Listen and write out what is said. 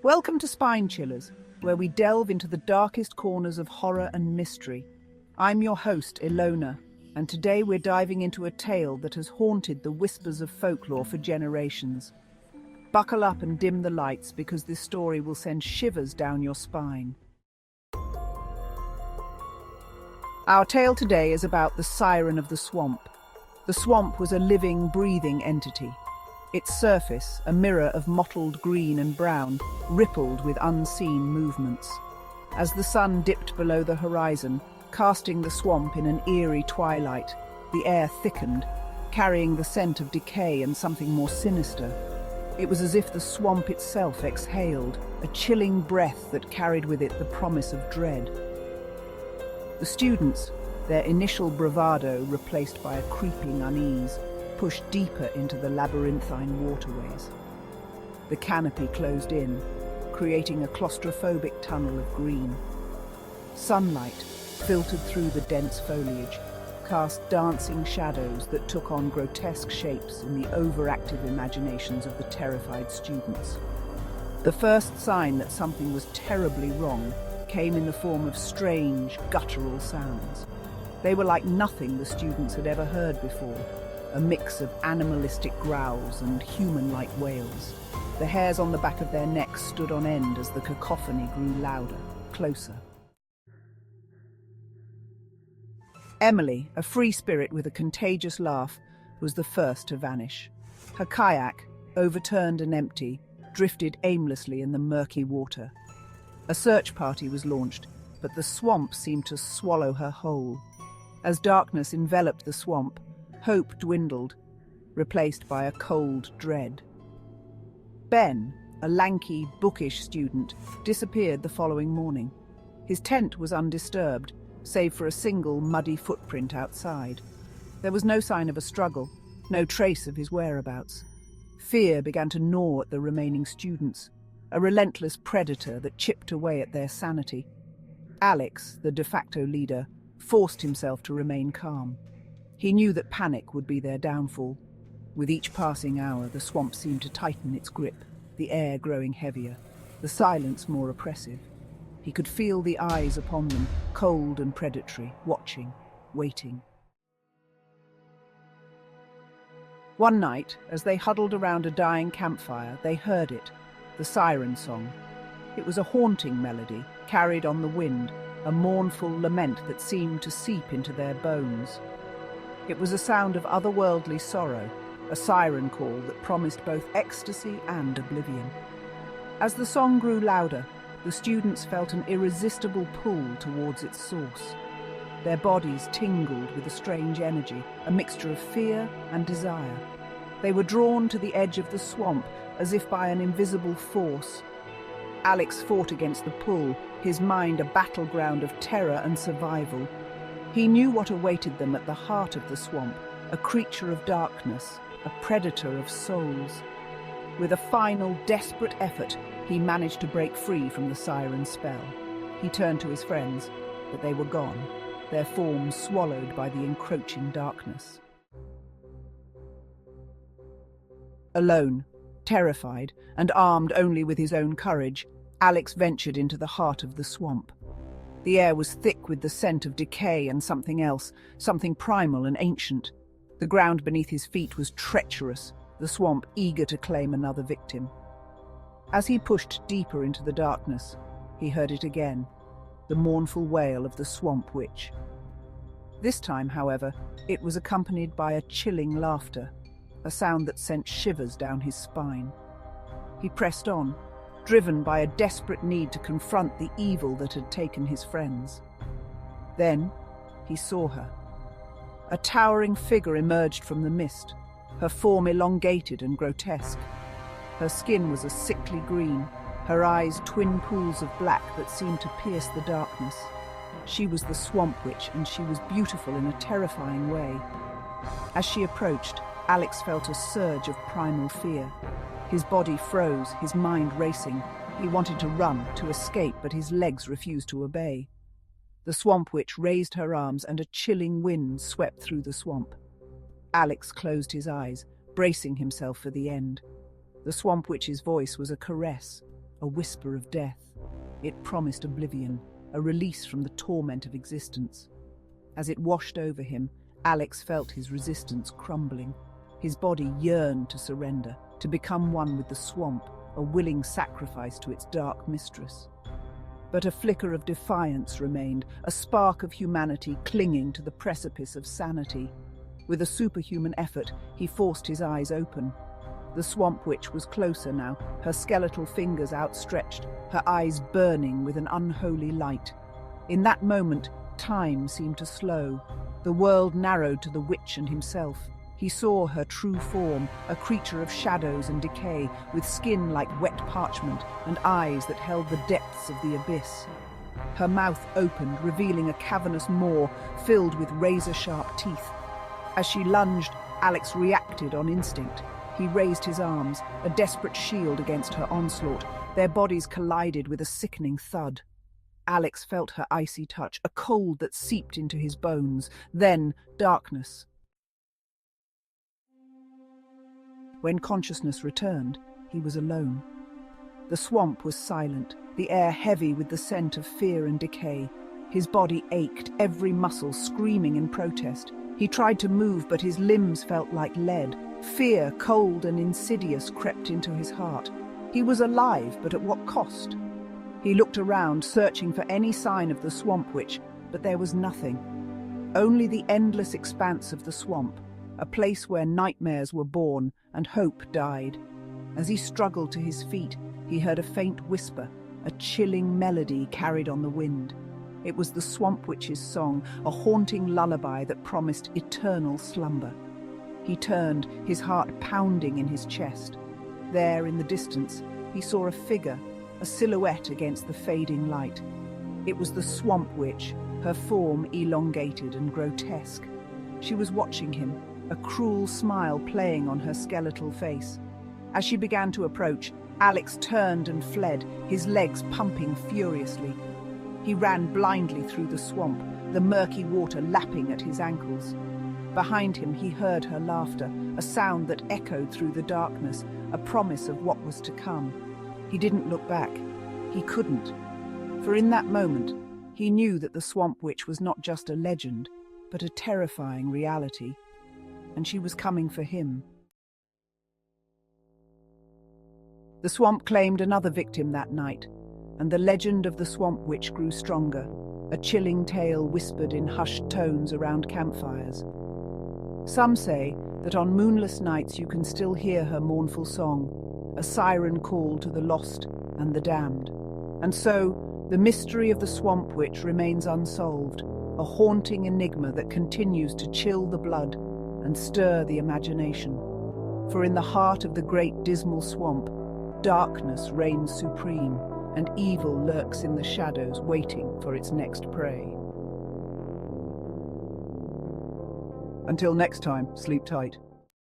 Welcome to Spine Chillers, where we delve into the darkest corners of horror and mystery. I'm your host, Elona, and today we're diving into a tale that has haunted the whispers of folklore for generations. Buckle up and dim the lights because this story will send shivers down your spine. Our tale today is about the Siren of the Swamp. The swamp was a living, breathing entity. Its surface, a mirror of mottled green and brown, rippled with unseen movements. As the sun dipped below the horizon, casting the swamp in an eerie twilight, the air thickened, carrying the scent of decay and something more sinister. It was as if the swamp itself exhaled, a chilling breath that carried with it the promise of dread. The students, their initial bravado replaced by a creeping unease, pushed deeper into the labyrinthine waterways. The canopy closed in, creating a claustrophobic tunnel of green. Sunlight, filtered through the dense foliage, cast dancing shadows that took on grotesque shapes in the overactive imaginations of the terrified students. The first sign that something was terribly wrong came in the form of strange, guttural sounds. They were like nothing the students had ever heard before, a mix of animalistic growls and human-like wails. The hairs on the back of their necks stood on end as the cacophony grew louder, closer. Emily, a free spirit with a contagious laugh, was the first to vanish. Her kayak, overturned and empty, drifted aimlessly in the murky water. A search party was launched, but the swamp seemed to swallow her whole. As darkness enveloped the swamp, hope dwindled, replaced by a cold dread. Ben, a lanky, bookish student, disappeared the following morning. His tent was undisturbed, save for a single muddy footprint outside. There was no sign of a struggle, no trace of his whereabouts. Fear began to gnaw at the remaining students, a relentless predator that chipped away at their sanity. Alex, the de facto leader, forced himself to remain calm. He knew that panic would be their downfall. With each passing hour, the swamp seemed to tighten its grip, the air growing heavier, the silence more oppressive. He could feel the eyes upon them, cold and predatory, watching, waiting. One night, as they huddled around a dying campfire, they heard it, the siren song. It was a haunting melody, carried on the wind, a mournful lament that seemed to seep into their bones. It was a sound of otherworldly sorrow, a siren call that promised both ecstasy and oblivion. As the song grew louder, the students felt an irresistible pull towards its source. Their bodies tingled with a strange energy, a mixture of fear and desire. They were drawn to the edge of the swamp as if by an invisible force. Alex fought against the pull, his mind a battleground of terror and survival. He knew what awaited them at the heart of the swamp, a creature of darkness, a predator of souls. With a final, desperate effort, he managed to break free from the siren spell. He turned to his friends, but they were gone, their forms swallowed by the encroaching darkness. Alone, terrified, and armed only with his own courage, Alex ventured into the heart of the swamp. The air was thick with the scent of decay and something else, something primal and ancient. The ground beneath his feet was treacherous, the swamp eager to claim another victim. As he pushed deeper into the darkness, he heard it again, the mournful wail of the swamp witch. This time, however, it was accompanied by a chilling laughter, a sound that sent shivers down his spine. He pressed on, driven by a desperate need to confront the evil that had taken his friends. Then he saw her. A towering figure emerged from the mist, her form elongated and grotesque. Her skin was a sickly green, her eyes twin pools of black that seemed to pierce the darkness. She was the Swamp Witch, and she was beautiful in a terrifying way. As she approached, Alex felt a surge of primal fear. His body froze, his mind racing. He wanted to run, to escape, but his legs refused to obey. The Swamp Witch raised her arms, and a chilling wind swept through the swamp. Alex closed his eyes, bracing himself for the end. The Swamp Witch's voice was a caress, a whisper of death. It promised oblivion, a release from the torment of existence. As it washed over him, Alex felt his resistance crumbling. His body yearned to surrender, to become one with the swamp, a willing sacrifice to its dark mistress. But a flicker of defiance remained, a spark of humanity clinging to the precipice of sanity. With a superhuman effort, he forced his eyes open. The swamp witch was closer now, her skeletal fingers outstretched, her eyes burning with an unholy light. In that moment, time seemed to slow. The world narrowed to the witch and himself. He saw her true form, a creature of shadows and decay, with skin like wet parchment and eyes that held the depths of the abyss. Her mouth opened, revealing a cavernous maw filled with razor-sharp teeth. As she lunged, Alex reacted on instinct. He raised his arms, a desperate shield against her onslaught. Their bodies collided with a sickening thud. Alex felt her icy touch, a cold that seeped into his bones. Then, darkness. When consciousness returned, he was alone. The swamp was silent, the air heavy with the scent of fear and decay. His body ached, every muscle screaming in protest. He tried to move, but his limbs felt like lead. Fear, cold and insidious, crept into his heart. He was alive, but at what cost? He looked around, searching for any sign of the swamp witch, but there was nothing. Only the endless expanse of the swamp, a place where nightmares were born and hope died. As he struggled to his feet, he heard a faint whisper, a chilling melody carried on the wind. It was the swamp witch's song, a haunting lullaby that promised eternal slumber. He turned, his heart pounding in his chest. There, in the distance, he saw a figure, a silhouette against the fading light. It was the swamp witch, her form elongated and grotesque. She was watching him, a cruel smile playing on her skeletal face. As she began to approach, Alex turned and fled, his legs pumping furiously. He ran blindly through the swamp, the murky water lapping at his ankles. Behind him he heard her laughter, a sound that echoed through the darkness, a promise of what was to come. He didn't look back. He couldn't. For in that moment, he knew that the swamp witch was not just a legend, but a terrifying reality. And she was coming for him. The swamp claimed another victim that night, and the legend of the swamp witch grew stronger, a chilling tale whispered in hushed tones around campfires. Some say that on moonless nights you can still hear her mournful song, a siren call to the lost and the damned. And so, the mystery of the swamp witch remains unsolved, a haunting enigma that continues to chill the blood and stir the imagination. For in the heart of the great dismal swamp, darkness reigns supreme, and evil lurks in the shadows waiting for its next prey. Until next time, sleep tight.